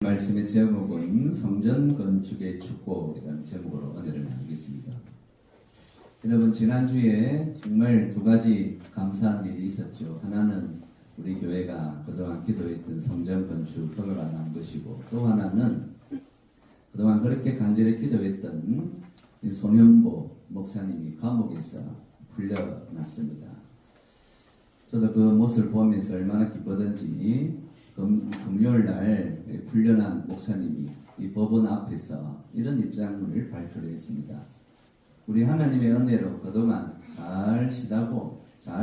말씀의 제목은 성전 건축의 축복이라는 제목으로 은혜를 나누겠습니다. 여러분, 지난주에 정말 두 가지 감사한 일이 있었죠. 하나는 우리 교회가 그동안 기도했던 성전 건축 허가가 난 것이고, 또 하나는 그동안 그렇게 간절히 기도했던 손현보 목사님이 감옥에서 풀려났습니다. 저도 그 모습을 보면서 얼마나 기쁘던지 금요일 날 풀려난 목사님이 이 법원 앞에서 이런 입장문을 발표를 했습니다. 우리 하나님의 은혜로 그동안 잘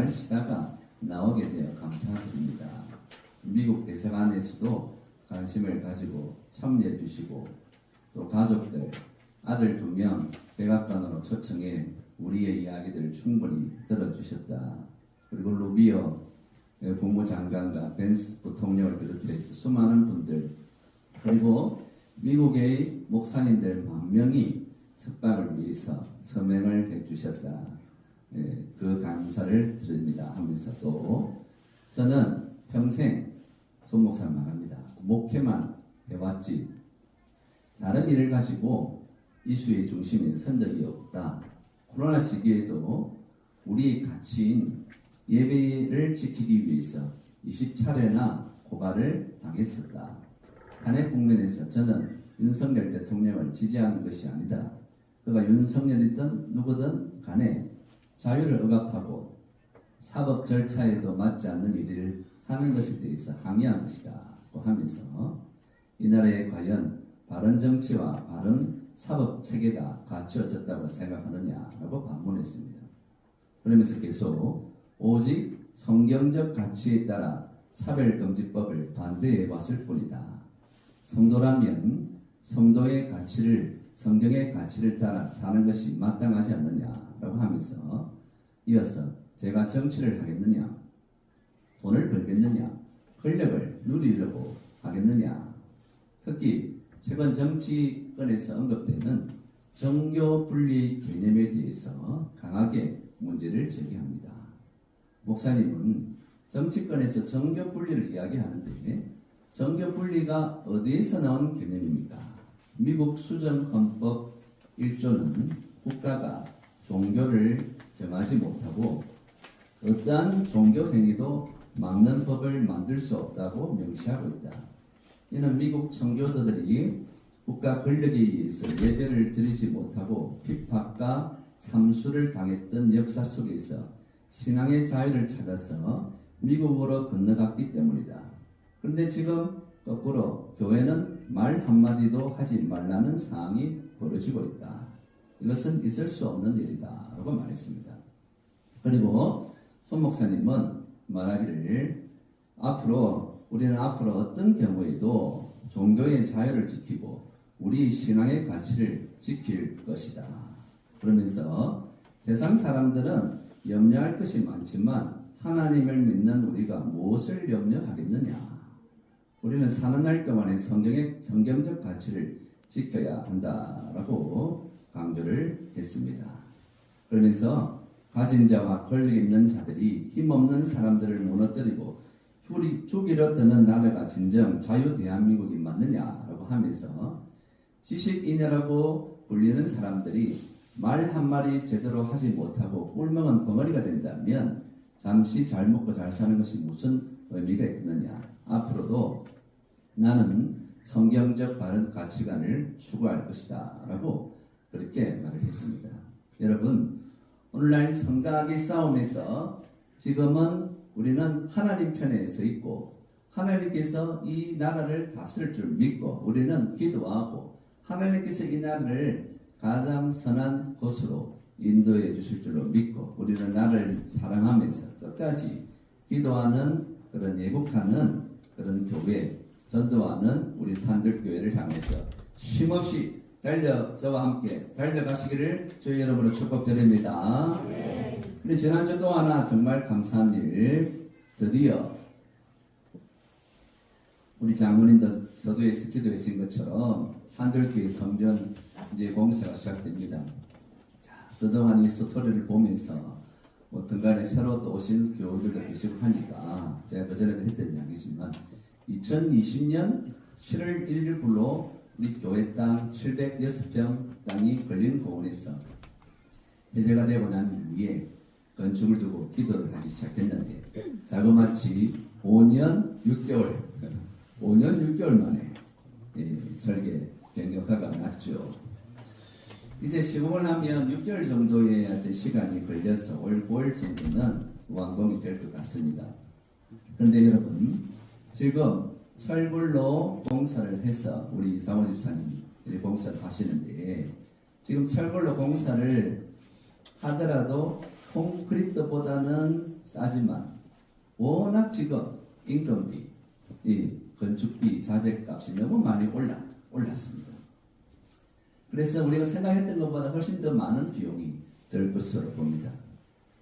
쉬다가 나오게 되어 감사드립니다. 미국 대사관에서도 관심을 가지고 참여해 주시고, 또 가족들, 아들 2명 백악관으로 초청해 우리의 이야기들을 충분히 들어주셨다. 그리고 루비오 국무장관과 벤스 부통령을 비롯해서 수많은 분들, 그리고 미국의 목사님들 10,000명이 석방을 위해서 서명을 해주셨다. 그 감사를 드립니다 하면서, 또 저는 평생 손 목사를 말합니다. 목회만 해왔지 다른 일을 가지고 이슈의 중심에 선 적이 없다. 코로나 시기에도 우리의 가치인 예배를 지키기 위해서 20차례나 고발을 당했었다. 탄핵 국면에서 저는 윤석열 대통령을 지지하는 것이 아니다. 그가 윤석열이든 누구든 간에 자유를 억압하고 사법 절차에도 맞지 않는 일을 하는 것에 대해서 항의한 것이다 고 하면서, 이 나라에 과연 바른 정치와 바른 사법 체계가 갖추어졌다고 생각하느냐라고 반문했습니다. 그러면서 계속 오직 성경적 가치에 따라 차별금지법을 반대해 왔을 뿐이다. 성도라면 성도의 가치를, 성경의 가치를 따라 사는 것이 마땅하지 않느냐라고 하면서, 이어서 제가 정치를 하겠느냐, 돈을 벌겠느냐, 권력을 누리려고 하겠느냐, 특히 최근 정치권에서 언급되는 정교 분리 개념에 대해서 강하게 문제를 제기합니다. 목사님은 정치권에서 정교 분리를 이야기하는데, 정교 분리가 어디에서 나온 개념입니까? 미국 수정헌법 1조는 국가가 종교를 정하지 못하고 어떠한 종교 행위도 막는 법을 만들 수 없다고 명시하고 있다. 이는 미국 청교도들이 국가 권력에 의해서 예배를 드리지 못하고 핍박과 참수를 당했던 역사 속에서 신앙의 자유를 찾아서 미국으로 건너갔기 때문이다. 그런데 지금 거꾸로 교회는 말 한마디도 하지 말라는 상황이 벌어지고 있다. 이것은 있을 수 없는 일이다 라고 말했습니다. 그리고 손 목사님은 말하기를, 우리는 앞으로 어떤 경우에도 종교의 자유를 지키고 우리 신앙의 가치를 지킬 것이다. 그러면서 세상 사람들은 염려할 것이 많지만 하나님을 믿는 우리가 무엇을 염려하겠느냐? 우리는 사는 날 동안에 성경적 가치를 지켜야 한다라고 강조를 했습니다. 그러면서 가진 자와 권력 있는 자들이 힘없는 사람들을 무너뜨리고 죽이려 드는 나라가 진정 자유 대한민국이 맞느냐라고 하면서, 지식인이라고 불리는 사람들이 말 한마디 제대로 하지 못하고 꿀먹은 벙어리가 된다면 잠시 잘 먹고 잘 사는 것이 무슨 의미가 있겠느냐. 앞으로도 나는 성경적 바른 가치관을 추구할 것이다 라고 그렇게 말을 했습니다. 여러분, 오늘날 성가학의 싸움에서 지금은 우리는 하나님 편에 서 있고, 하나님께서 이 나라를 다스릴 줄 믿고 우리는 기도하고, 하나님께서 이 나라를 가장 선한 곳으로 인도해 주실 줄로 믿고, 우리는 나를 사랑하면서 끝까지 기도하는, 그런 예국하는 그런 교회, 전도하는 우리 산들교회를 향해서 쉼없이 저와 함께 달려가시기를 주의 여러분으로 축복드립니다. 근데 지난주 또 하나 정말 감사한 일, 드디어 우리 장로님도 서두에서 기도하신 것처럼 산들교회 성전 이제 공사가 시작됩니다. 자, 그동안 이 스토리를 보면서 중간에 새로 또 오신 교우들도 계시고 하니까, 제가 그전에도 했던 이야기지만 2020년 7월 1일부로 우리 교회 땅 706평 땅이 걸린 공원에서 해제가 되고 난 이후에 건축을 두고 기도를 하기 시작했는데 자그마치 5년 6개월 5년 6개월 만에 설계 변경허가가 났죠. 이제 시공을 하면 6개월 정도의 시간이 걸려서 올 9월 정도는 완공이 될 것 같습니다. 그런데 여러분, 지금 철골로 공사를 해서 우리 이상호 집사님이 공사를 하시는데, 지금 철골로 공사를 하더라도 콘크리트보다는 싸지만 워낙 지금 인건비, 이 건축비, 자재값이 너무 많이 올랐습니다. 그래서 우리가 생각했던 것보다 훨씬 더 많은 비용이 들 것으로 봅니다.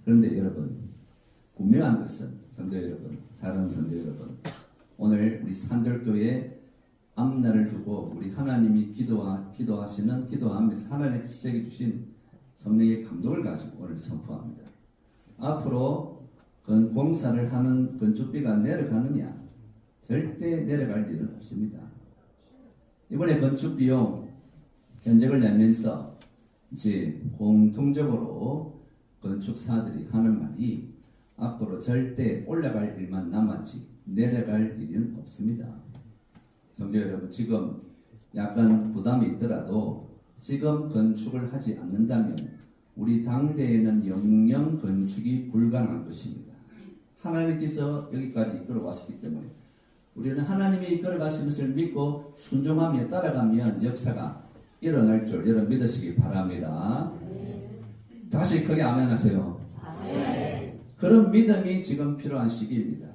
그런데 여러분, 분명한 것은 성도 여러분, 사랑하는 성도 여러분, 오늘 우리 산들교회 앞날을 두고 우리 하나님이 기도하시는 기도하면서 하나님께서 제게 주신 성령의 감동을 가지고 오늘 선포합니다. 앞으로 공사를 하는 건축비가 내려가느냐? 절대 내려갈 일은 없습니다. 이번에 건축비용 견적을 내면서 이제 공통적으로 건축사들이 하는 말이 앞으로 절대 올라갈 일만 남았지 내려갈 일은 없습니다. 성도 여러분, 지금 약간 부담이 있더라도 지금 건축을 하지 않는다면 우리 당대에는 영영 건축이 불가능한 것입니다. 하나님께서 여기까지 이끌어 왔기 때문에 우리는 하나님이 이끌어 가신 것을 믿고 순종하며 따라가면 역사가 일어날 줄 여러분 믿으시기 바랍니다. 다시 크게 아멘 하세요. 그런 믿음이 지금 필요한 시기입니다.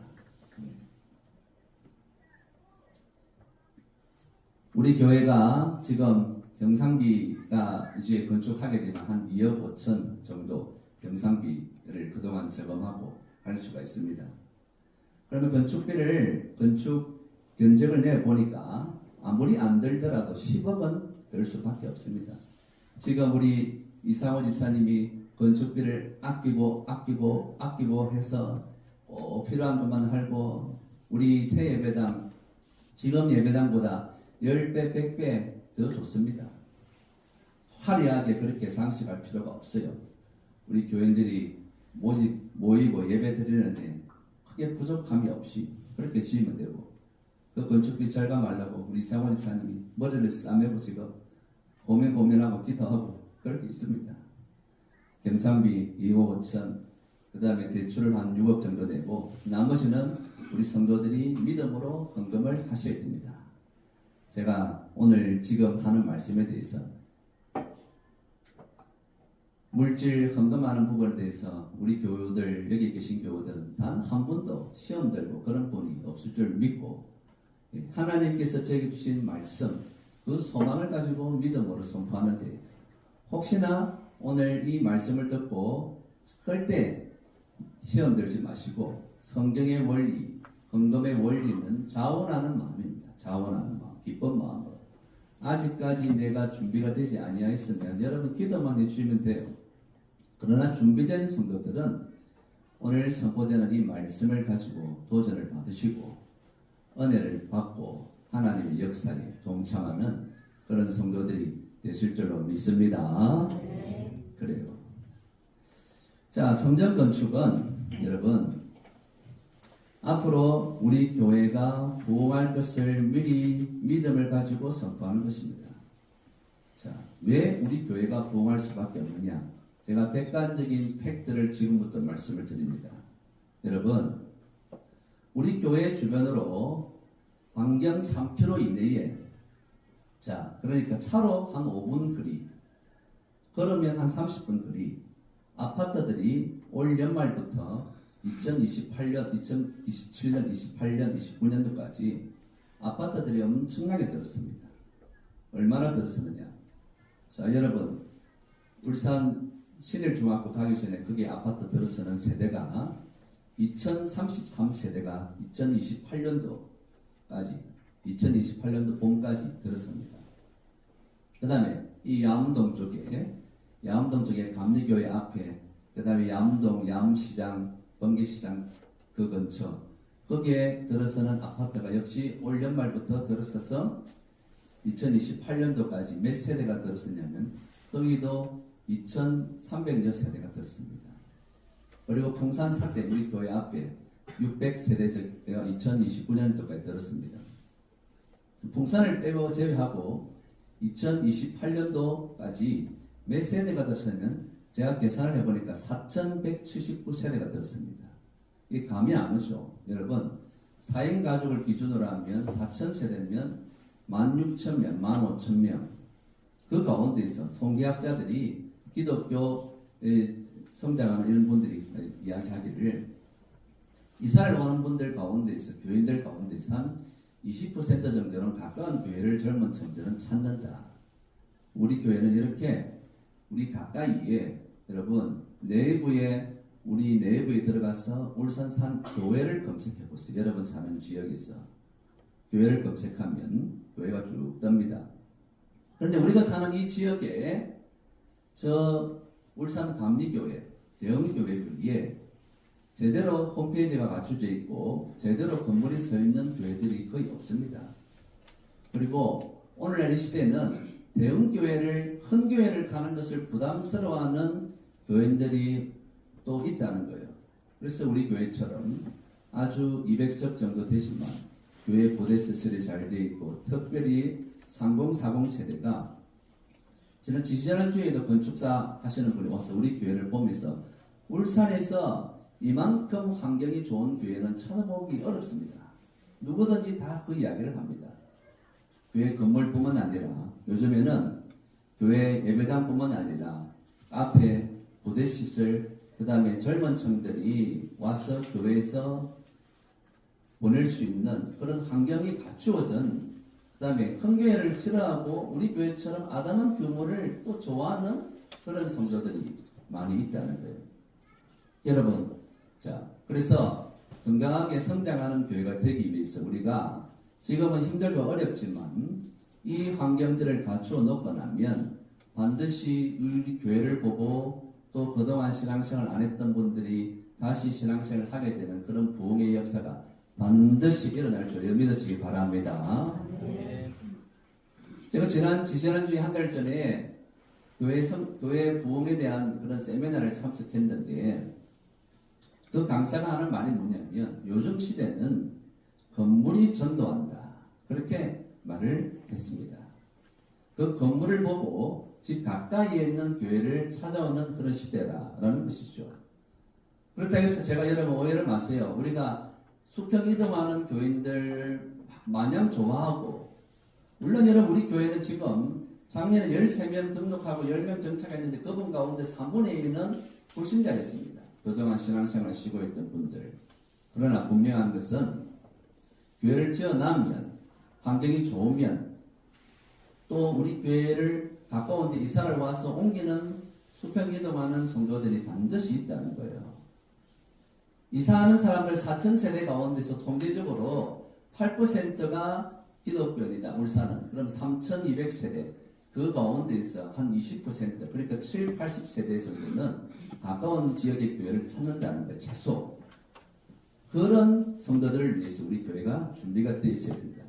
우리 교회가 지금 경상비가 이제 건축하게 되면 한 2억 5천 정도 경상비를 그동안 저금하고 할 수가 있습니다. 그러면 건축 견적을 내보니까 아무리 안 들더라도 10억은 들 수밖에 없습니다. 지금 우리 이상호 집사님이 건축비를 아끼고 해서 꼭 필요한 것만 하고 우리 새 예배당 지금 예배당보다 10배, 100배 더 좋습니다. 화려하게 그렇게 장식할 필요가 없어요. 우리 교인들이 모이고 예배 드리는데 크게 부족함이 없이 그렇게 지으면 되고 그 건축비 절감하려고 우리 이상호 집사님이 머리를 싸매고 지금 고민하고 기도하고 그렇게 있습니다. 경상비 2억 5천, 그 다음에 대출을 한 6억 정도 내고 나머지는 우리 성도들이 믿음으로 헌금을 하셔야 됩니다. 제가 오늘 지금 하는 말씀에 대해서 물질 헌금하는 부분에 대해서 우리 교우들, 여기 계신 교우들은 단 한 분도 시험 들고 그런 분이 없을 줄 믿고 하나님께서 제게 주신 말씀, 그 소망을 가지고 믿음으로 선포하는데 혹시나 오늘 이 말씀을 듣고 절대 시험 들지 마시고 성경의 원리, 헌금의 원리는 자원하는 마음입니다. 자원하는 마음, 기쁜 마음으로. 아직까지 내가 준비가 되지 아니하였으면 여러분 기도만 해주시면 돼요. 그러나 준비된 성도들은 오늘 선포되는 이 말씀을 가지고 도전을 받으시고 은혜를 받고 하나님의 역사에 동참하는 그런 성도들이 되실 줄로 믿습니다. 그래요. 자, 성전 건축은 여러분 앞으로 우리 교회가 부흥할 것을 미리 믿음을 가지고 선포하는 것입니다. 자, 왜 우리 교회가 부흥할 수밖에 없느냐? 제가 객관적인 팩트를 지금부터 말씀을 드립니다. 여러분, 우리 교회 주변으로 반경 3km 이내에 자, 그러니까 차로 한 5분 거리, 걸으면 한 30분 거리 아파트들이 올 연말부터 2028년, 2027년, 28년, 29년도까지 아파트들이 엄청나게 들었습니다. 얼마나 들었었느냐? 자, 여러분, 울산 신일중학교 가기 전에 거기 아파트 들어서는 세대가 2033세대가 2028년도 봄까지 들었습니다. 그 다음에 이 야암동 쪽에 감리교회 앞에, 그 다음에 야암동, 야암시장, 번개시장 그 근처, 거기에 들어서는 아파트가 역시 올 연말부터 들어서서 2028년도까지 몇 세대가 들었었냐면 거기도 2,300여 세대가 들었습니다. 그리고 풍산 사태 우리 교회 앞에 600세대가 2029년도까지 들었습니다. 풍산을 빼고 제외하고 2028년도까지 몇 세대가 들었냐면 제가 계산을 해보니까 4,179세대가 들었습니다. 이게 감이 안 오죠. 여러분 4인 가족을 기준으로 하면 4,000세대면 16,000명, 15,000명 그 가운데서 통계학자들이 기독교에 성장하는 이런 분들이 이야기하기를 이사를 오는 분들 가운데서 교인들 가운데서 한 20% 정도는 가까운 교회를 젊은 층들은 찾는다. 우리 교회는 이렇게 우리 가까이에 여러분 우리 내부에 들어가서 울산산 교회를 검색해 보세요. 여러분 사는 지역에서 교회를 검색하면 교회가 쭉 뜹니다. 그런데 우리가 사는 이 지역에 저 울산 감리교회 대형교회 위에 제대로 홈페이지가 갖춰져 있고 제대로 건물이 서 있는 교회들이 거의 없습니다. 그리고 오늘날 이 시대는 대형교회를 큰 교회를 가는 것을 부담스러워하는 교인들이 또 있다는 거예요. 그래서 우리 교회처럼 아주 200석 정도 되지만 교회 부대 시설이 잘 되어 있고 특별히 3040 세대가 지난주에도 건축사 하시는 분이 와서 우리 교회를 보면서 울산에서 이만큼 환경이 좋은 교회는 찾아보기 어렵습니다. 누구든지 다 그 이야기를 합니다. 교회 건물뿐만 아니라 요즘에는 교회 예배당뿐만 아니라 앞에 부대시설 그 다음에 젊은 층들이 와서 교회에서 보낼 수 있는 그런 환경이 갖추어진 그 다음에 큰 교회를 싫어하고 우리 교회처럼 아담한 규모를 또 좋아하는 그런 성도들이 많이 있다는 거예요. 여러분, 자, 그래서 건강하게 성장하는 교회가 되기 위해서 우리가 지금은 힘들고 어렵지만 이 환경들을 갖추어 놓고 나면 반드시 우리 교회를 보고 또 그동안 신앙생활 안 했던 분들이 다시 신앙생활을 하게 되는 그런 부흥의 역사가 반드시 일어날 줄 믿으시기 바랍니다. 제가 지난주에 한 달 전에 교회 부흥에 대한 그런 세미나를 참석했는데 그 강사가 하는 말이 뭐냐면 요즘 시대는 건물이 전도한다. 그렇게 말을 했습니다. 그 건물을 보고 집 가까이에 있는 교회를 찾아오는 그런 시대라는 것이죠. 그렇다고 해서 제가 여러분 오해를 마세요. 우리가 수평 이동하는 교인들 마냥 좋아하고 물론 여러분 우리 교회는 지금 작년에 13명 등록하고 10명 정착했는데 그분 가운데 3분의 1은 불신자였습니다. 그동안 신앙생활을 쉬고 있던 분들. 그러나 분명한 것은 교회를 지어나면 환경이 좋으면 또 우리 교회를 가까운 데 이사를 와서 옮기는 수평 이동하는 성도들이 반드시 있다는 거예요. 이사하는 사람들 4,000세대 가운데서 통계적으로 8%가 기독교인이다. 울산은. 그럼 3,200세대. 그 가운데에서 한 20% 그러니까 7, 80세대 정도는 가까운 지역의 교회를 찾는다는 거예요. 최소. 그런 성도들을 위해서 우리 교회가 준비가 되어 있어야 된다.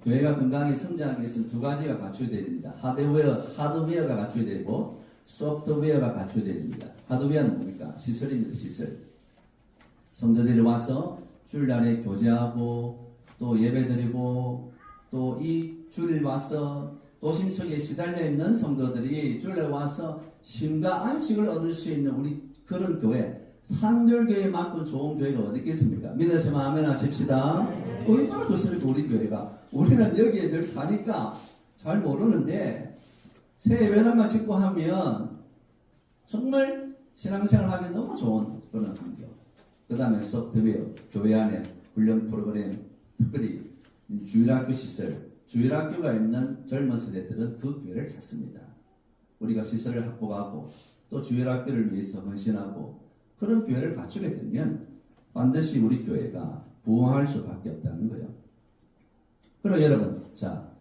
교회가 건강하게 성장하기 위해서는 두 가지가 갖춰야 됩니다. 하드웨어가 갖춰야 되고 소프트웨어가 갖춰야 됩니다. 하드웨어는 뭡니까? 시설입니다. 시설. 성도들이 와서 주일날에 교제하고 또 예배드리고 또 이 주일 와서 도심 속에 시달려 있는 성도들이 주일날 와서 쉼과 안식을 얻을 수 있는 우리 그런 교회 산들교회만큼 좋은 교회가 어디 있겠습니까? 믿으시면 아멘 하십시다. 얼마나 좋습니까 우리 교회가. 우리는 여기에 늘 사니까 잘 모르는데 새 예배당만 짓고 하면 정말 신앙생활 하기 너무 좋은 그런 환경. 그 다음에 소프트웨어, 교회 안에 훈련 프로그램, 특별히 주일학교 시설, 주일학교가 있는 젊은 세대들은 그 교회를 찾습니다. 우리가 시설을 확보하고 또 주일학교를 위해서 헌신하고 그런 교회를 갖추게 되면 반드시 우리 교회가 부흥할 수밖에 없다는 거예요. 그럼 여러분, 자,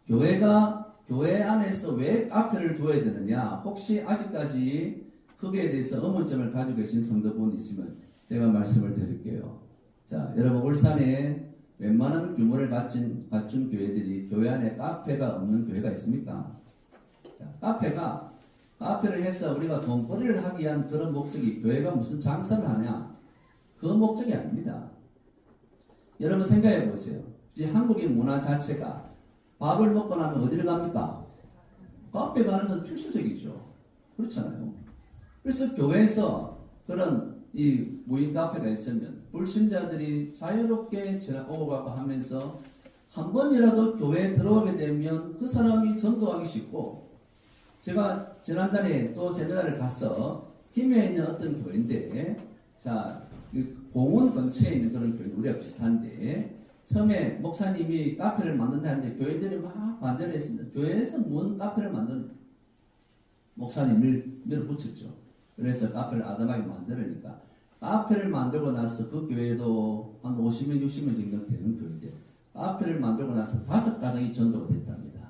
교회 안에서 왜 카페를 두어야 되느냐? 혹시 아직까지 거기에 대해서 의문점을 가지고 계신 성도분 있으면 제가 말씀을 드릴게요. 자, 여러분 울산에 웬만한 규모를 갖춘 교회들이 교회 안에 카페가 없는 교회가 있습니까? 자, 카페를 해서 우리가 돈벌이를 하기 위한 그런 목적이 교회가 무슨 장사를 하냐? 그 목적이 아닙니다. 여러분 생각해 보세요. 이제 한국의 문화 자체가 밥을 먹고 나면 어디를 갑니까? 카페 가는 건 필수적이죠. 그렇잖아요. 그래서 교회에서 그런 이 무인 카페가 있으면 불신자들이 자유롭게 오고 가고 하면서 한 번이라도 교회에 들어오게 되면 그 사람이 전도하기 쉽고, 제가 지난달에 또 세미나를 가서 김해에 있는 어떤 교회인데, 자, 공원 근처에 있는 그런 교회, 우리가 비슷한데, 처음에 목사님이 카페를 만든다는데 교인들이 막 반대를 했습니다. 교회에서 뭔 카페를 만드는, 목사님 밀어붙였죠. 그래서 카페를 아담하게 만들으니까, 카페를 만들고 나서 그 교회도 한 50명, 60명 정도 되는 교회인데, 카페를 만들고 나서 5가정이 전도가 됐답니다.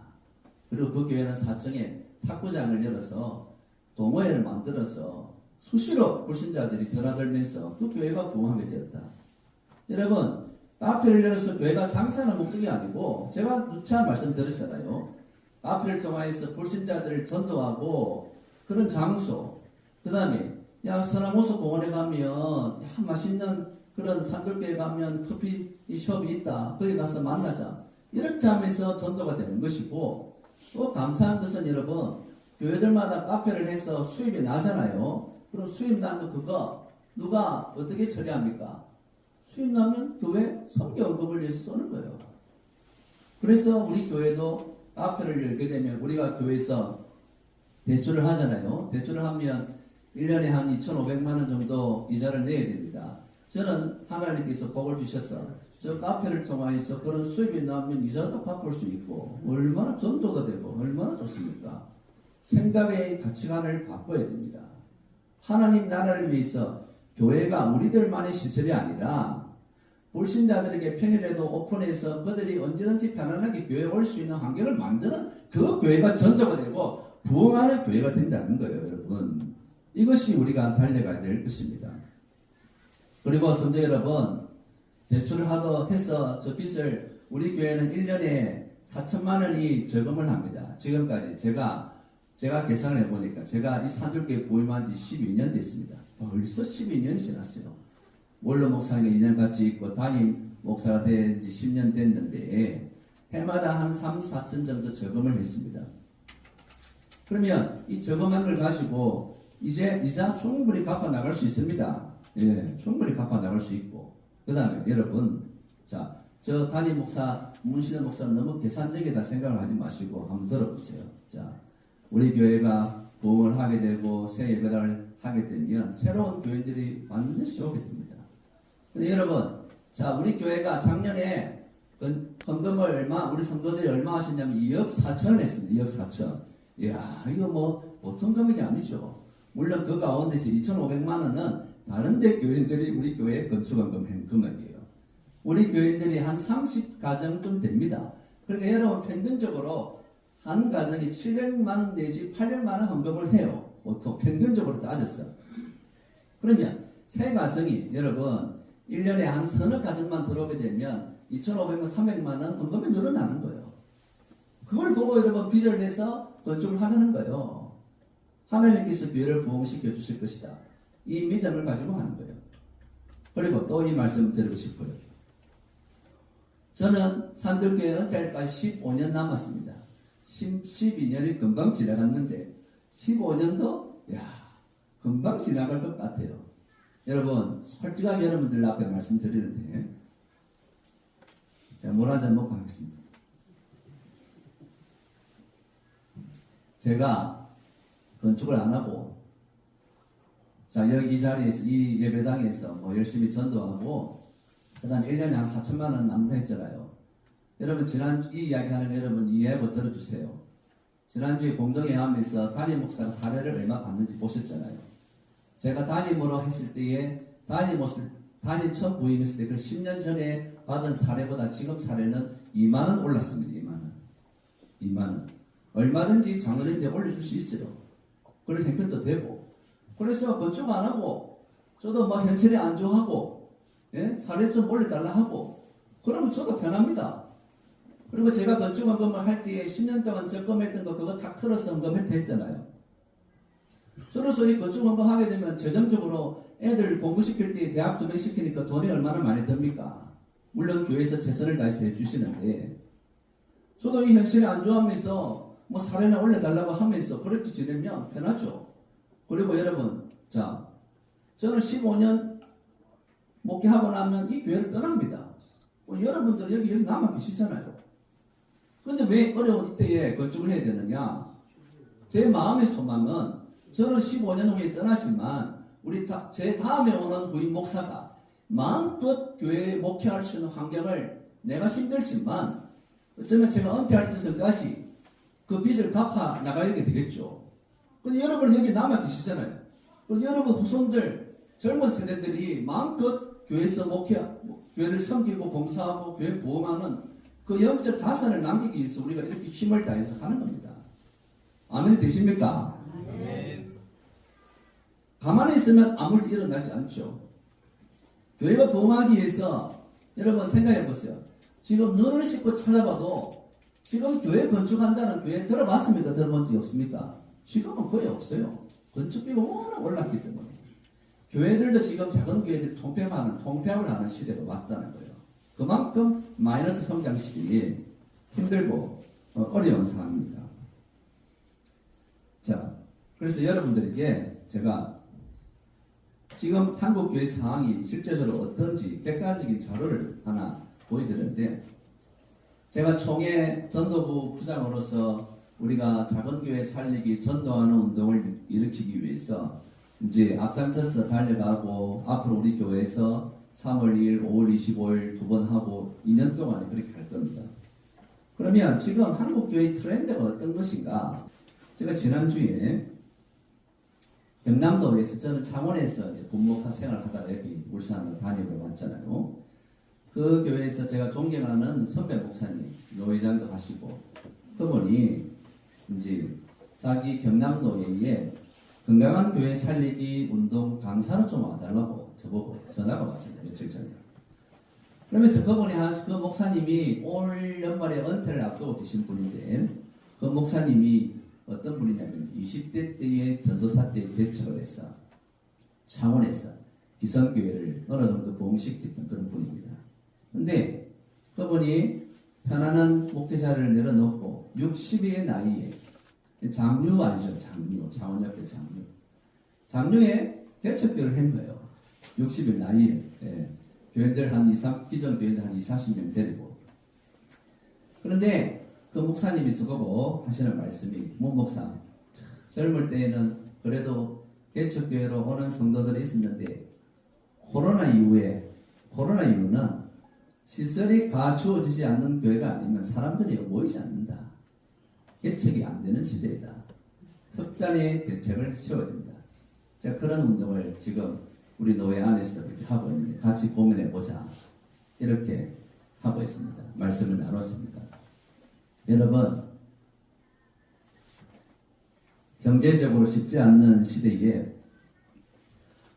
그리고 그 교회는 사청에 탁구장을 열어서 동호회를 만들어서 수시로 불신자들이 드나들면서 그 교회가 부흥하게 되었다. 여러분, 카페를 열어서 교회가 장사하는 목적이 아니고, 제가 누차 말씀드렸잖아요. 카페를 통해서 불신자들을 전도하고 그런 장소, 그 다음에 야 서남호수 공원에 가면 야 맛있는 그런 산들교에 가면 커피숍이 있다. 거기 가서 만나자. 이렇게 하면서 전도가 되는 것이고, 또 감사한 것은 여러분, 교회들마다 카페를 해서 수입이 나잖아요. 그럼 수입 나는 그거 누가 어떻게 처리합니까? 수입 나면 교회 선교 언급을 위해서 쏘는 거예요. 그래서 우리 교회도 카페를 열게 되면 우리가 교회에서 대출을 하잖아요. 대출을 하면 1년에 한 2,500만 원 정도 이자를 내야 됩니다. 저는 하나님께서 복을 주셔서 저 카페를 통해서 그런 수입이 나오면 이자도 갚을 수 있고, 얼마나 전도가 되고 얼마나 좋습니까? 생각의 가치관을 바꿔야 됩니다. 하나님 나라를 위해서 교회가 우리들만의 시설이 아니라 불신자들에게 평일에도 오픈해서 그들이 언제든지 편안하게 교회에 올 수 있는 환경을 만드는 그 교회가 전도가 되고 부흥하는 교회가 된다는 거예요, 여러분. 이것이 우리가 달려가야 될 것입니다. 그리고 성도 여러분, 대출을 해서 저 빚을 우리 교회는 1년에 4천만 원이 저금을 합니다. 지금까지 제가 계산을 해보니까 제가 이 산들교회 부임한 지 12년 됐습니다. 벌써 12년이 지났어요. 원로 목사님과 2년 같이 있고 담임 목사가 된 지 10년 됐는데 해마다 한 3, 4천 정도 저금을 했습니다. 그러면 이 저금한 걸 가지고 이제 이자 충분히 갚아 나갈 수 있습니다. 예, 충분히 갚아 나갈 수 있고, 그 다음에 여러분, 자, 저 담임 목사, 문신의 목사 너무 계산적이다 생각을 하지 마시고 한번 들어보세요. 자, 우리 교회가 부흥을 하게 되고 새 예배를 하게 되면 새로운 교인들이 반드시 오게 됩니다. 근데 여러분, 자, 우리 교회가 작년에 헌금을 우리 성도들이 얼마 하셨냐면 2억 4천을 했습니다. 2억 4천. 이야, 이거 뭐 보통 금액이 아니죠. 물론 그 가운데서 2,500만 원은 다른 데 교인들이 우리 교회에 건축헌금 한 금액이에요. 우리 교인들이 한 30가정쯤 됩니다. 그러니까 여러분 평균적으로 한 가정이 700만 내지 800만 원 헌금을 해요. 보통 평균적으로 따졌어. 그러면 세 가정이 여러분 1년에 한 서너 가정만 들어오게 되면 2,500만, 300만 원 헌금이 늘어나는 거예요. 그걸 보고 여러분 빚을 내서 건축을 하려는 거예요. 하나님께서 교회를 부흥시켜 주실 것이다. 이 믿음을 가지고 하는 거예요. 그리고 또 이 말씀을 드리고 싶어요. 저는 산들교회 은퇴할까지 15년 남았습니다. 12년이 금방 지나갔는데 15년도 금방 지나갈 것 같아요. 여러분 솔직하게 여러분들 앞에 말씀드리는데 제가 물 한 잔 먹고 하겠습니다. 제가 건축을 안 하고 자 여기 이 자리에서 이 예배당에서 뭐 열심히 전도하고 그 다음에 1년에 한 4천만 원 남다 했잖아요. 여러분 지난주 이 이야기 하는 여러분 이해하고 들어주세요. 지난주에 공동회 하면서 담임 목사가 사례를 얼마 받는지 보셨잖아요. 제가 담임으로 했을 때에 담임 처음 부임했을 때 그 10년 전에 받은 사례보다 지금 사례는 2만 원 올랐습니다. 2만 원. 2만 원. 얼마든지 장로님들 올려줄 수 있어요. 그런 형편도 되고. 그래서 건축 안 하고 저도 뭐 현실에 안주하고 예? 사례 좀 올려달라 하고 그러면 저도 편합니다. 그리고 제가 건축원금을 할 때에 10년 동안 적금했던 거 그거 탁 털어서 원금했잖아요. 저로서 이 건축원금 하게 되면 재정적으로 애들 공부시킬 때 대학 도전시키니까 돈이 얼마나 많이 듭니까? 물론 교회에서 최선을 다해서 해주시는데 저도 이 현실에 안주하면서 뭐 사례나 올려달라고 하면서 그렇게 지내면 편하죠. 그리고 여러분, 자, 저는 15년 목회하고 나면 이 교회를 떠납니다. 여러분들 여기 남아 계시잖아요. 근데 왜 어려운 이때에 건축을 해야 되느냐? 제 마음의 소망은 저는 15년 후에 떠나지만 제 다음에 오는 부임 목사가 마음껏 교회에 목회할 수 있는 환경을 내가 힘들지만 어쩌면 제가 은퇴할 때까지 그 빚을 갚아 나가야 되겠죠. 근데 여러분 여기 남아 계시잖아요. 여러분 후손들 젊은 세대들이 마음껏 교회에서 교회를 섬기고 봉사하고 교회 부흥하는 그 영적 자산을 남기기 위해서 우리가 이렇게 힘을 다해서 하는 겁니다. 아멘이 되십니까? 아멘. 가만히 있으면 아무 일도 일어나지 않죠. 교회가 부흥하기 위해서 여러분 생각해 보세요. 지금 눈을 씻고 찾아봐도 지금 교회 건축한다는 교회 들어봤습니까? 들어본 적 없습니까? 지금은 거의 없어요. 건축비가 워낙 올랐기 때문에. 교회들도 지금 작은 교회들이 통폐합을 하는 시대가 왔다는 거예요. 그만큼 마이너스 성장 시기에 힘들고 어려운 상황입니다. 자, 그래서 여러분들에게 제가 지금 한국교회 상황이 실제적으로 어떤지 객관적인 자료를 하나 보여드렸는데 제가 총회 전도부 부장으로서 우리가 작은 교회 살리기 전도하는 운동을 일으키기 위해서 이제 앞장서서 달려가고 앞으로 우리 교회에서 3월 2일, 5월 25일 두 번 하고 2년 동안에 그렇게 할 겁니다. 그러면 지금 한국교회 트렌드가 어떤 것인가? 제가 지난주에 경남도에서 저는 창원에서 이제 부목사 생활하다가 여기 울산으로 다니러 왔잖아요. 그 교회에서 제가 존경하는 선배 목사님, 노회장도 하시고 그분이 이제 자기 경남도에 건강한 교회 살리기 운동 강사로 좀 와달라고 저보고 전화가 왔습니다. 며칠 전에. 그러면서 그분이 그 목사님이 올 연말에 은퇴를 앞두고 계신 분인데 그 목사님이 어떤 분이냐면 20대 때의 전도사 때 개척을 해서 창원에서 기성교회를 어느 정도 부흥시켰던 그런 분입니다. 근데 그분이 편안한 목회자를 내려놓고 60의 나이에 장류 알죠? 장류. 창원 옆에 장류. 장류에 개척교회를 한 거예요. 60의 나이에. 예. 교회들 기존 교회들 한 20, 30명 데리고. 그런데 그 목사님이 저보고 하시는 말씀이, 목사, 젊을 때에는 그래도 개척교회로 오는 성도들이 있었는데, 코로나 이후는 시설이 갖추어지지 않는 교회가 아니면 사람들이 모이지 않는다. 개척이 안 되는 시대이다. 특단의 대책을 세워야 된다. 자, 그런 운동을 지금 우리 노회 안에서도 이렇게 하고 있는데 같이 고민해보자. 이렇게 하고 있습니다. 말씀을 나눴습니다. 여러분, 경제적으로 쉽지 않는 시대에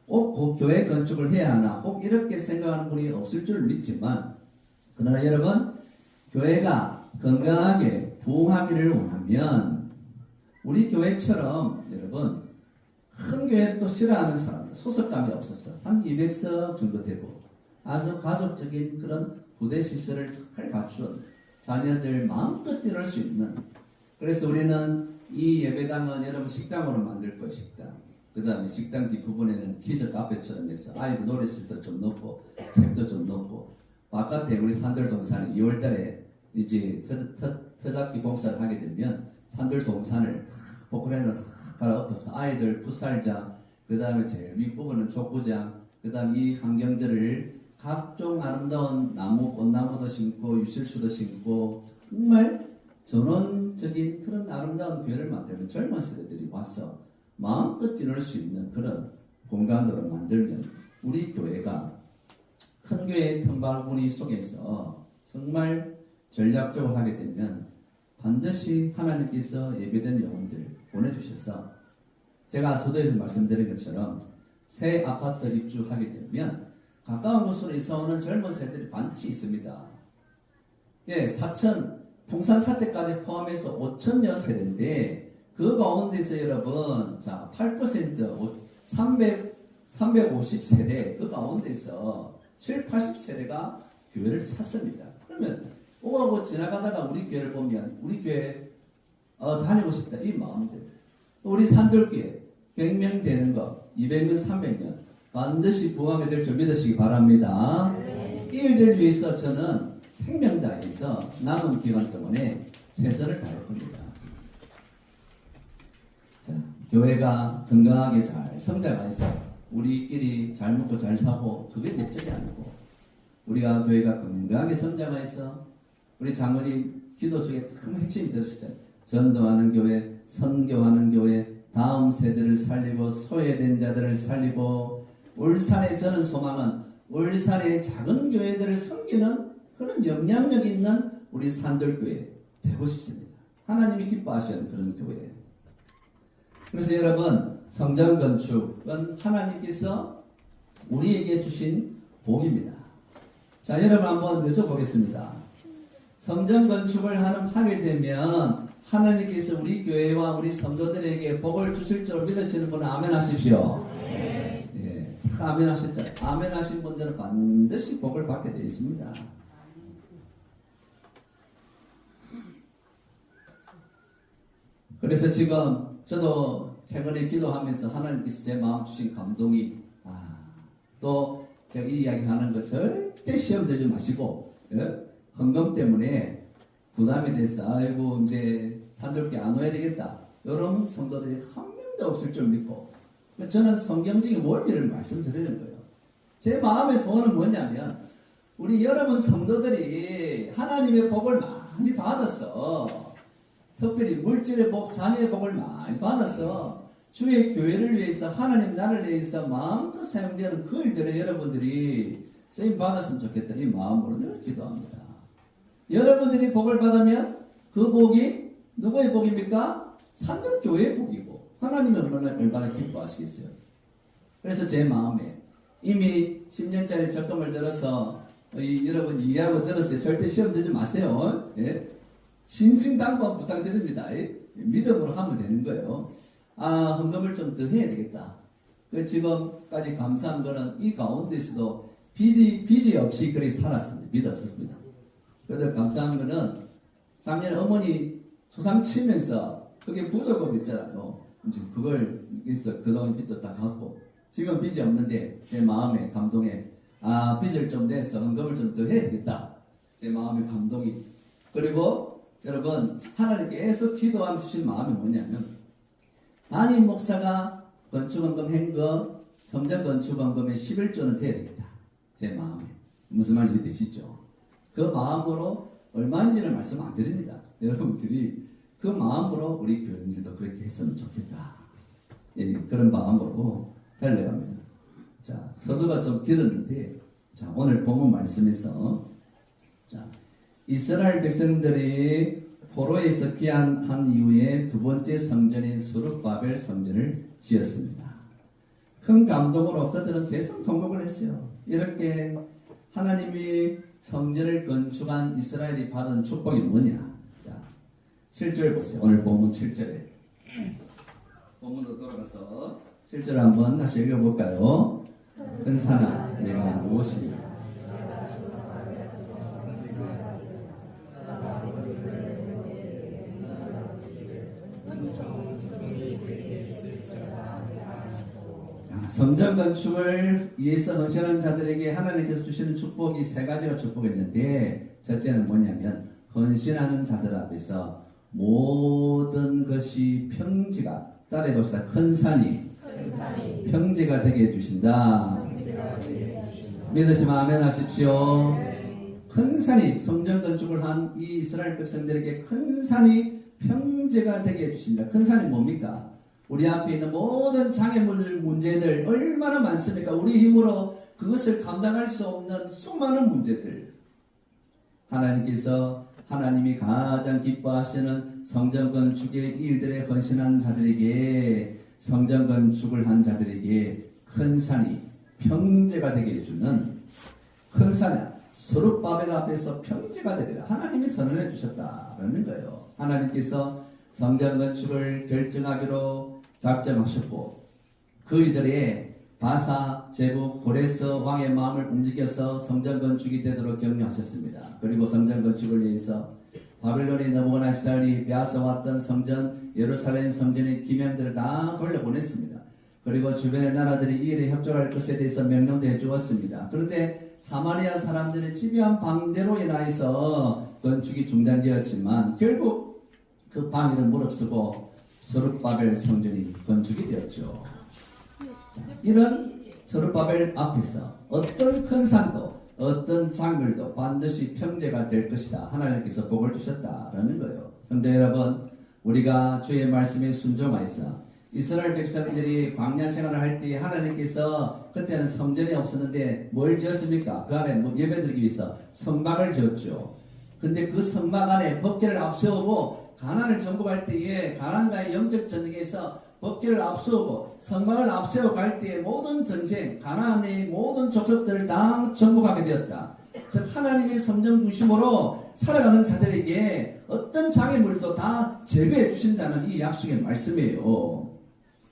꼭 교회 건축을 해야 하나, 혹 이렇게 생각하는 분이 없을 줄 믿지만, 그러나 여러분, 교회가 건강하게 부흥하기를 원하면 우리 교회처럼 여러분 큰 교회를 또 싫어하는 사람들, 소속감이 없어서 한 200석 정도 되고 아주 가족적인 그런 부대 시설을 잘 갖춘 자녀들 마음껏 뛰놀 수 있는, 그래서 우리는 이 예배당은 여러분 식당으로 만들 거예요. 식당. 그 다음에 식당 뒷부분에는 키즈 카페처럼 해서 아이도 놀이실도 좀 넣고 책도 좀 넣고, 바깥에 우리 산들동산에 2월달에 이제 터잡기 공사를 하게 되면 산들동산을 포크레인으로 갈아엎어서 아이들 풋살장, 그 다음에 제일 윗부분은 족구장, 그 다음 이 환경들을 각종 아름다운 나무, 꽃나무도 심고 유실수도 심고 정말 전원적인 그런 아름다운 교회를 만들면 젊은 세대들이 와서 마음껏 뛰놀 수 있는 그런 공간으로 만들면 우리 교회가 큰 교회의 틈바구니 속에서 정말 전략적으로 하게 되면 반드시 하나님께서 예배된 영혼들 보내주셔서, 제가 소도에서 말씀드린 것처럼 새 아파트 입주하게 되면 가까운 곳으로 이사 오는 젊은 세대들이 반드시 있습니다. 예, 풍산 사태까지 포함해서 5천여 세대인데 그 가운데서 여러분 자 8% 350세대 그 가운데서 7, 80세대가 교회를 찾습니다. 그러면 오가고 지나가다가 우리 교회를 보면 우리 교회 다니고 싶다 이 마음대로 우리 산들교회 100명 되는 거 200명 300명 반드시 부흥하게 될 줄 믿으시기 바랍니다. 이 일들 위해서 저는 생명 다해서 남은 기간 동안에 최선을 다할 겁니다. 자, 교회가 건강하게 잘 성장해서 우리끼리 잘 먹고 잘 사고 그게 목적이 아니고 우리가 교회가 건강하게 성장해서 우리 장로님 기도 속에 큰 핵심이 들었었잖아요. 전도하는 교회, 선교하는 교회, 다음 세대를 살리고 소외된 자들을 살리고 울산의 저는 소망은 울산의 작은 교회들을 섬기는 그런 영향력 있는 우리 산들교회 되고 싶습니다. 하나님이 기뻐하시는 그런 교회. 그래서 여러분 성전 건축은 하나님께서 우리에게 주신 복입니다. 자, 여러분 한번 여쭤보겠습니다. 성전 건축을 하게 되면 하나님께서 우리 교회와 우리 성도들에게 복을 주실 줄 믿으시는 분은 아멘 하십시오. 예, 아멘 하셨죠? 아멘 하신 분들은 반드시 복을 받게 되어 있습니다. 그래서 지금 저도 최근에 기도하면서 하나님께서 제 마음 주신 감동이 또 제가 이 이야기하는 거 절대 시험 들지 마시고 헌금 때문에 부담이 돼서 아이고 이제 산들께 안 와야 되겠다 이런 성도들이 한 명도 없을 줄 믿고 저는 성경적인 원리를 말씀드리는 거예요. 제 마음의 소원은 뭐냐면 우리 여러분 성도들이 하나님의 복을 많이 받았어. 특별히 물질의 복, 자녀의 복을 많이 받아서 주의 교회를 위해서 하나님 나라를 위해서 마음껏 사용되는 그 일들을 여러분들이 쓰임 받았으면 좋겠다 이 마음으로 늘 기도합니다. 여러분들이 복을 받으면 그 복이 누구의 복입니까? 산들교회의 복이고 하나님이 얼마나 기뻐하시겠어요. 그래서 제 마음에 이미 10년짜리 적금을 들어서 여러분 이해하고 들었어요. 절대 시험 들지 마세요. 예? 신신당부한 부탁드립니다. 믿음으로 하면 되는 거예요. 헌금을 좀 더 해야 되겠다. 지금까지 감사한 거는 이 가운데서도 빚이 없이 그렇게 살았습니다. 빚 없었습니다. 그래도 감사한 거는 작년에 어머니 소상 치면서 그게 부족금 있잖아요. 이제 그걸 있어 그동안 빚도 다 갚고 지금 빚이 없는데 제 마음에 감동에 빚을 좀 내서 헌금을 좀 더 해야 되겠다. 제 마음의 감동이 그리고 여러분 하나님께 계속 기도하며 주신 마음이 뭐냐면 담임 목사가 건축헌금 한거 성전 건축헌금의 11조는 돼야 되겠다. 제 마음에 무슨 말인지 이해되시죠? 그 마음으로 얼마인지는 말씀 안 드립니다. 여러분들이 그 마음으로 우리 교인들도 그렇게 했으면 좋겠다. 예, 그런 마음으로 달려갑니다. 자, 서두가 좀 길었는데 자, 오늘 본문 말씀에서 자, 이스라엘 백성들이 포로에서 귀환한 이후에 두 번째 성전인 수룹바벨 성전을 지었습니다. 큰 감동으로 그들은 대성통곡을 했어요. 이렇게 하나님이 성전을 건축한 이스라엘이 받은 축복이 뭐냐? 자, 7절 보세요. 오늘 본문 7절에 본문으로 돌아가서 7절 한번 다시 읽어볼까요? 큰 산아 내가 무엇이냐? 성전 건축을 위해서 헌신하는 자들에게 하나님께서 주시는 축복이 세 가지가 축복이었는데 첫째는 뭐냐면 헌신하는 자들 앞에서 모든 것이 평지가 따라해봅시다. 큰 산이 평지가 되게 해주신다. 믿으시면 아멘 하십시오. 큰 산이 성전 건축을 한 이 이스라엘 백성들에게 큰 산이 평지가 되게 해주신다. 큰 산이 뭡니까? 우리 앞에 있는 모든 장애물 문제들 얼마나 많습니까? 우리 힘으로 그것을 감당할 수 없는 수많은 문제들. 하나님께서 하나님이 가장 기뻐하시는 성전 건축의 일들에 헌신하는 자들에게 성전 건축을 한 자들에게 큰 산이 평지가 되게 해주는 큰 산에 스룹바벨 앞에서 평지가 되리라. 하나님이 선언해 주셨다라는 거예요. 하나님께서 성전 건축을 결정하기로 작정하셨고 그이들의 바사 제국 고레스 왕의 마음을 움직여서 성전 건축이 되도록 격려하셨습니다. 그리고 성전 건축을 위해서 바벨론의 느부갓네살이 빼앗아왔던 성전 예루살렘 성전의 기명들을 다 돌려보냈습니다. 그리고 주변의 나라들이 이 일에 협조할 것에 대해서 명령도 해주었습니다. 그런데 사마리아 사람들의 집요한 방대로 인하여서 건축이 중단되었지만 결국 그 방해를 무릅쓰고 스룹바벨 성전이 건축이 되었죠. 자, 이런 스룹바벨 앞에서 어떤 큰 산도 어떤 장물도 반드시 평제가 될 것이다. 하나님께서 복을 주셨다라는 거예요. 성도 여러분, 우리가 주의 말씀에 순종하여서 이스라엘 백성들이 광야 생활을 할 때 하나님께서 그때는 성전이 없었는데 뭘 지었습니까? 그 안에 예배드리기 위해서 성막을 지었죠. 근데 그 성막 안에 법궤를 앞세우고 가나안을 정복할 때에 가나안과의 영적 전쟁에서 법궤를 앞세우고 성막을 앞세워 갈 때의 모든 전쟁, 가나안의 모든 족속들을 다 정복하게 되었다. 즉 하나님의 성전 중심으로 살아가는 자들에게 어떤 장애물도 다 제거해 주신다는 이 약속의 말씀이에요.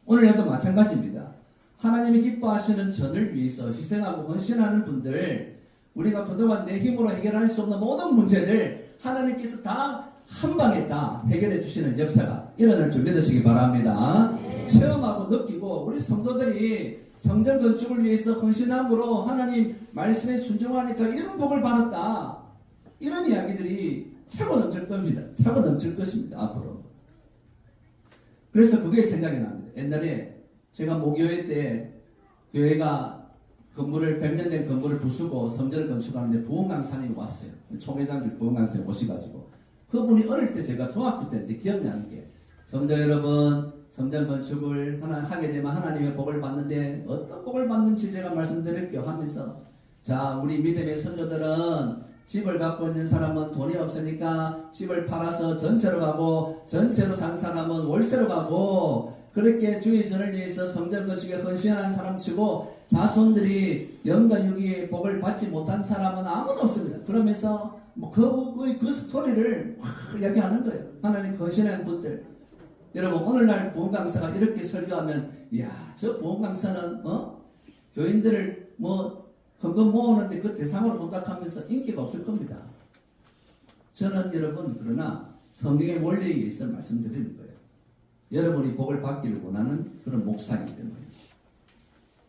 오늘도 마찬가지입니다. 하나님이 기뻐하시는 전을 위해서 희생하고 헌신하는 분들, 우리가 그동안 내 힘으로 해결할 수 없는 모든 문제들 하나님께서 다 한 방에 다 해결해 주시는 역사가 일어날 줄 믿으시기 바랍니다. 체험하고 느끼고 우리 성도들이 성전 건축을 위해서 헌신함으로 하나님 말씀에 순종하니까 이런 복을 받았다. 이런 이야기들이 차고 넘칠 겁니다. 차고 넘칠 것입니다. 앞으로. 그래서 그게 생각이 납니다. 옛날에 제가 모교회 때 교회가 건물을 100년 된 건물을 부수고 성전을 건축하는데 부흥강사님이 왔어요. 총회장들 부흥강사님 오셔가지고 그분이 어릴 때 제가 중학교 때인데 기억나는 게 성도 여러분 성전 건축을 하게 되면 하나님의 복을 받는데 어떤 복을 받는지 제가 말씀드릴게요 하면서 자 우리 믿음의 선조들은 집을 갖고 있는 사람은 돈이 없으니까 집을 팔아서 전세로 가고 전세로 산 사람은 월세로 가고 그렇게 주의 전을 위해서 성전 건축에 헌신한 사람 치고 자손들이 영과 육의 복을 받지 못한 사람은 아무도 없습니다. 그러면서 그 스토리를 막 이야기하는 거예요. 하나님 헌신한 분들. 여러분 오늘날 부흥 강사가 이렇게 설교하면 이야 저 부흥 강사는 교인들을 헌금 모으는데 그 대상으로 본다하면서 인기가 없을 겁니다. 저는 여러분 그러나 성경의 원리에 의해서 말씀드리는 거예요. 여러분이 복을 받기를 원하는 그런 목사이기 때문에.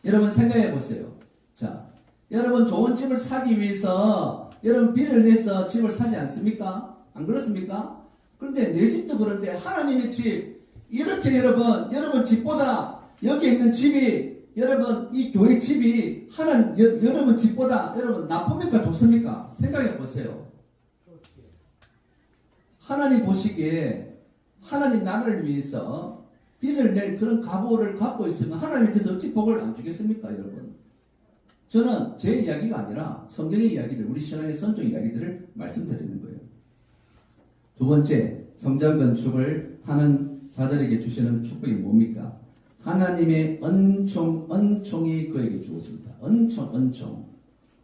여러분 생각해 보세요. 자, 여러분 좋은 집을 사기 위해서 여러분 빚을 내서 집을 사지 않습니까? 안 그렇습니까? 그런데 내 집도 그런데 하나님의 집 이렇게 여러분 집보다 여기 있는 집이 여러분 이 교회 집이 여러분 집보다 여러분 나쁩니까 좋습니까? 생각해 보세요. 하나님 보시기에 하나님 나라를 위해서 빚을 낼 그런 각오를 갖고 있으면 하나님께서 어찌 복을 안 주겠습니까 여러분? 저는 제 이야기가 아니라 성경의 이야기를 우리 신앙의 선종 이야기들을 말씀드리는 거예요. 두 번째 성전 건축을 하는 자들에게 주시는 축복이 뭡니까? 하나님의 은총이 그에게 주어집니다. 은총.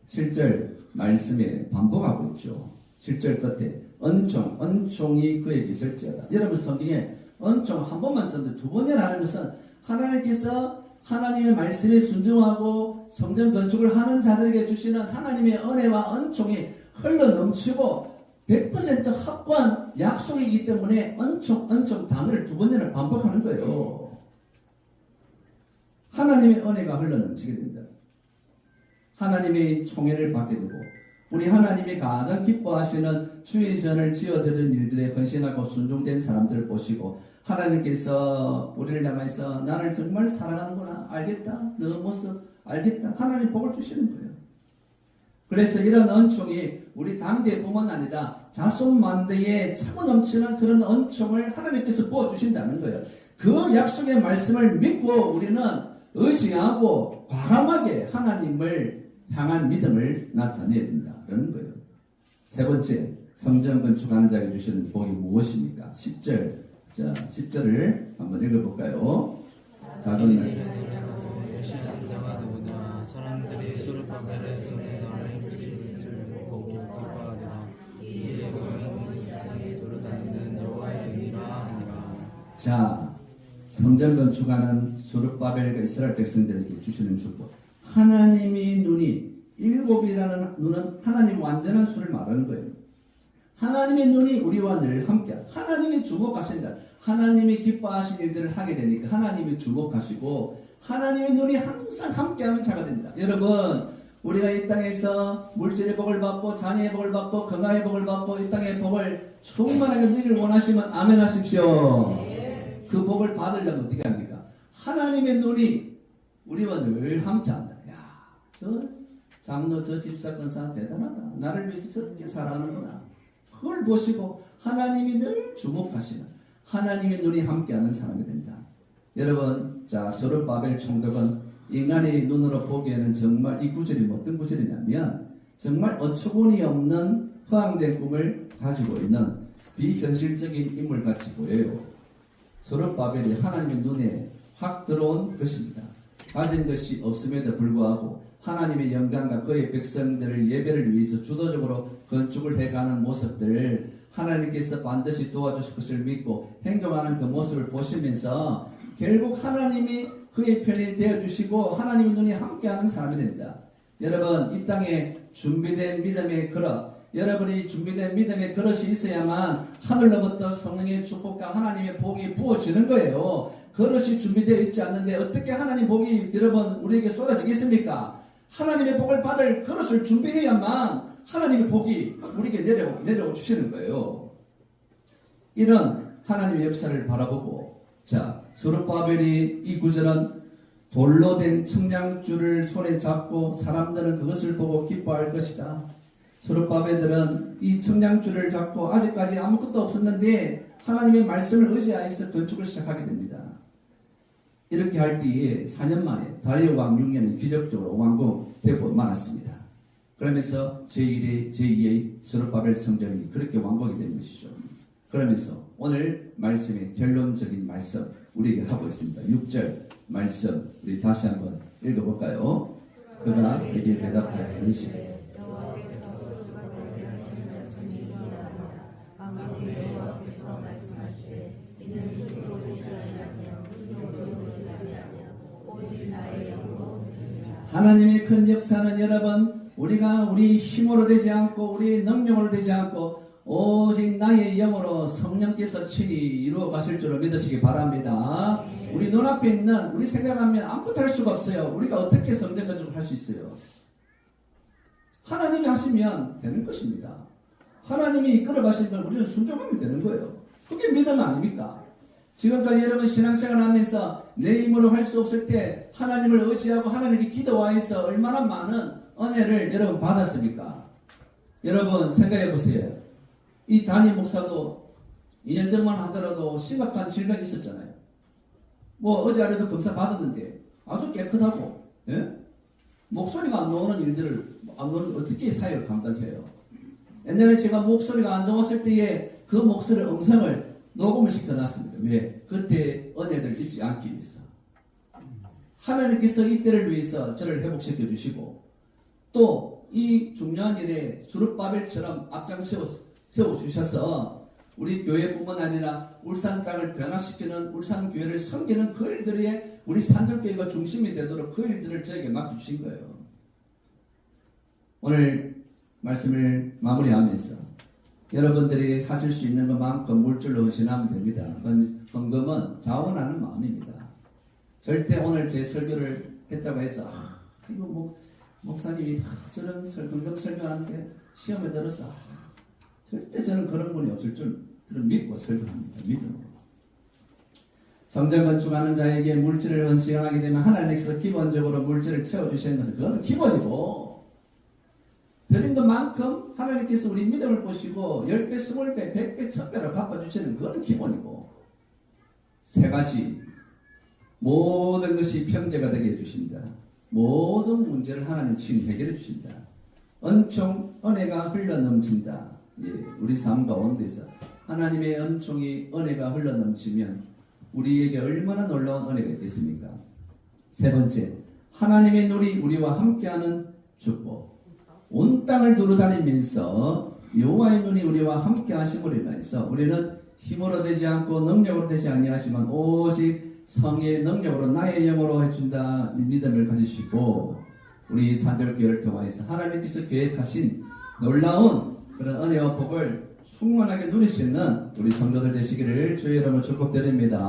7절 말씀에 반복하고 있죠. 7절 끝에 은총이 그에게 있을지어다. 여러분 성경에 은총 한 번만 썼는데 두 번이나 하는 것은 하나님께서 하나님의 말씀에 순종하고 성전 건축을 하는 자들에게 주시는 하나님의 은혜와 은총이 흘러 넘치고 100% 확고한 약속이기 때문에 은총 단어를 두 번이나 반복하는 거예요. 하나님의 은혜가 흘러 넘치게 된다. 하나님의 총애를 받게 되고 우리 하나님이 가장 기뻐하시는 주의 전을 지어드린 일들에 헌신하고 순종된 사람들을 보시고 하나님께서 우리를 향해서 나를 정말 사랑하는구나 알겠다 너 모습 알겠다 하나님 복을 주시는 거예요. 그래서 이런 은총이 우리 당대뿐만 아니라 자손만대에 차고 넘치는 그런 은총을 하나님께서 부어주신다는 거예요. 그 약속의 말씀을 믿고 우리는 의지하고 과감하게 하나님을 향한 믿음을 나타내야 된다는 거예요. 세 번째, 성전 건축하는 자에게 주시는 복이 무엇입니까? 10절. 자, 10절을 한번 읽어볼까요? 작은 날. 사람들이 스룹바벨의 손에서 자, 성전 건축하는 수르바벨과 이스라엘 백성들에게 주시는 축복. 하나님의 눈이 일곱이라는 눈은 하나님 완전한 수를 말하는 거예요. 하나님의 눈이 우리와 늘 함께, 하나님이 주목하신다. 하나님이 기뻐하신 일들을 하게 되니까 하나님이 주목하시고 하나님의 눈이 항상 함께하는 자가 됩니다. 여러분, 우리가 이 땅에서 물질의 복을 받고 자녀의 복을 받고 건강의 복을 받고 이 땅의 복을 충만하게 누리기를 원하시면 아멘 하십시오. 그 복을 받으려면 어떻게 합니까? 하나님의 눈이 우리와 늘 함께한다. 야, 저 장로, 저 집사, 권사 대단하다. 나를 위해서 저렇게 살아가는구나. 그걸 보시고 하나님이 늘 주목하시는 하나님의 눈이 함께하는 사람이 된다. 여러분, 자, 스룹바벨 총독은 인간의 눈으로 보기에는 정말 이 구절이 어떤 구절이냐면 정말 어처구니 없는 허황된 꿈을 가지고 있는 비현실적인 인물같이 보여요. 스룹바벨이 하나님의 눈에 확 들어온 것입니다. 가진 것이 없음에도 불구하고 하나님의 영광과 그의 백성들을 예배를 위해서 주도적으로 건축을 해가는 모습들을 하나님께서 반드시 도와주실 것을 믿고 행동하는 그 모습을 보시면서 결국 하나님이 그의 편이 되어주시고 하나님의 눈이 함께하는 사람이 된다. 여러분, 이 땅에 준비된 믿음의 그릇, 여러분이 준비된 믿음의 그릇이 있어야만 하늘로부터 성령의 축복과 하나님의 복이 부어지는 거예요. 그릇이 준비되어 있지 않는데 어떻게 하나님의 복이 여러분 우리에게 쏟아지겠습니까? 하나님의 복을 받을 그릇을 준비해야만 하나님의 복이 우리에게 내려오 주시는 거예요. 이런 하나님의 역사를 바라보고, 자, 스룹바벨이 이 구절은 돌로 된 청량줄을 손에 잡고 사람들은 그것을 보고 기뻐할 것이다. 스룹바벨들은 이 청량줄을 잡고 아직까지 아무것도 없었는데 하나님의 말씀을 의지하여서 건축을 시작하게 됩니다. 이렇게 할 때에 4년 만에 다리오 왕 6년에 기적적으로 완공되고 말았습니다. 그러면서 제1의 제2의 스룹바벨 성전이 그렇게 완공이 된 것이죠. 그러면서 오늘 말씀의 결론적인 말씀 우리에게 하고 있습니다. 6절 말씀 우리 다시 한번 읽어볼까요? 그가 그에게 대답하여 이르시되 하나님의 큰 역사는 여러분 우리가 우리 힘으로 되지 않고 우리 능력으로 되지 않고 오직 나의 영으로 성령께서 친히 이루어 가실 줄을 믿으시기 바랍니다. 우리 눈앞에 있는 우리 생각하면 아무것도 할 수가 없어요. 우리가 어떻게 성전 건축을 할 수 있어요? 하나님이 하시면 되는 것입니다. 하나님이 이끌어 가시는 걸 우리는 순종하면 되는 거예요. 그게 믿음 아닙니까? 지금까지 여러분 신앙생활 하면서 내 힘으로 할 수 없을 때 하나님을 의지하고 하나님께 기도하여서 얼마나 많은 은혜를 여러분 받았습니까? 여러분 생각해 보세요. 이 담임 목사도 2년 전만 하더라도 심각한 질병이 있었잖아요. 뭐 어제 아래도 검사 받았는데 아주 깨끗하고, 예? 목소리가 안 나오는 일들을 안 나오는 어떻게 사역을 감당해요? 옛날에 제가 목소리가 안 좋았을 때에 그 목소리 음성을 녹음을 시켜놨습니다. 왜? 그때 은혜를 잊지 않기 위해서. 하나님께서 이때를 위해서 저를 회복시켜 주시고 또 이 중요한 일에 스룹바벨처럼 앞장 세워주셔서 우리 교회뿐만 아니라 울산 땅을 변화시키는 울산 교회를 섬기는 그 일들이 우리 산들교회가 중심이 되도록 그 일들을 저에게 맡겨주신 거예요. 오늘 말씀을 마무리하면서 여러분들이 하실 수 있는 것만큼 물질로 헌신하면 됩니다. 헌금은 자원하는 마음입니다. 절대 오늘 제 설교를 했다고 해서 이거 뭐 목사님이 저런 헌금 설교하는데 시험에 들어서 절대 저는 그런 분이 없을 줄 믿고 설교합니다. 믿음으로. 성전 건축하는 자에게 물질을 헌신하게 되면 하나님께서 기본적으로 물질을 채워주시는 것은 그건 기본이고 드린 것만큼 하나님께서 우리 믿음을 보시고 10배, 20배, 100배, 1000배로 갚아주시는 그건 기본이고 세 가지 모든 것이 평제가 되게 해주십니다. 모든 문제를 하나님 친히 해결해 주십니다. 은총, 은혜가 흘러넘친다. 예, 우리 삶 가운데서 하나님의 은총이 은혜가 흘러넘치면 우리에게 얼마나 놀라운 은혜가 있겠습니까? 세 번째, 하나님의 눈이 우리와 함께하는 축복. 온 땅을 두루다니면서 여호와의 눈이 우리와 함께 하심으로 인해서 우리는 힘으로 되지 않고 능력으로 되지 아니하지만 오직 성의 능력으로 나의 영으로 해준다 믿음을 가지시고 우리 산들교회를 통해서 하나님께서 계획하신 놀라운 그런 은혜와 복을 충만하게 누릴 수 있는 우리 성도들 되시기를 주의 이름으로 축복드립니다.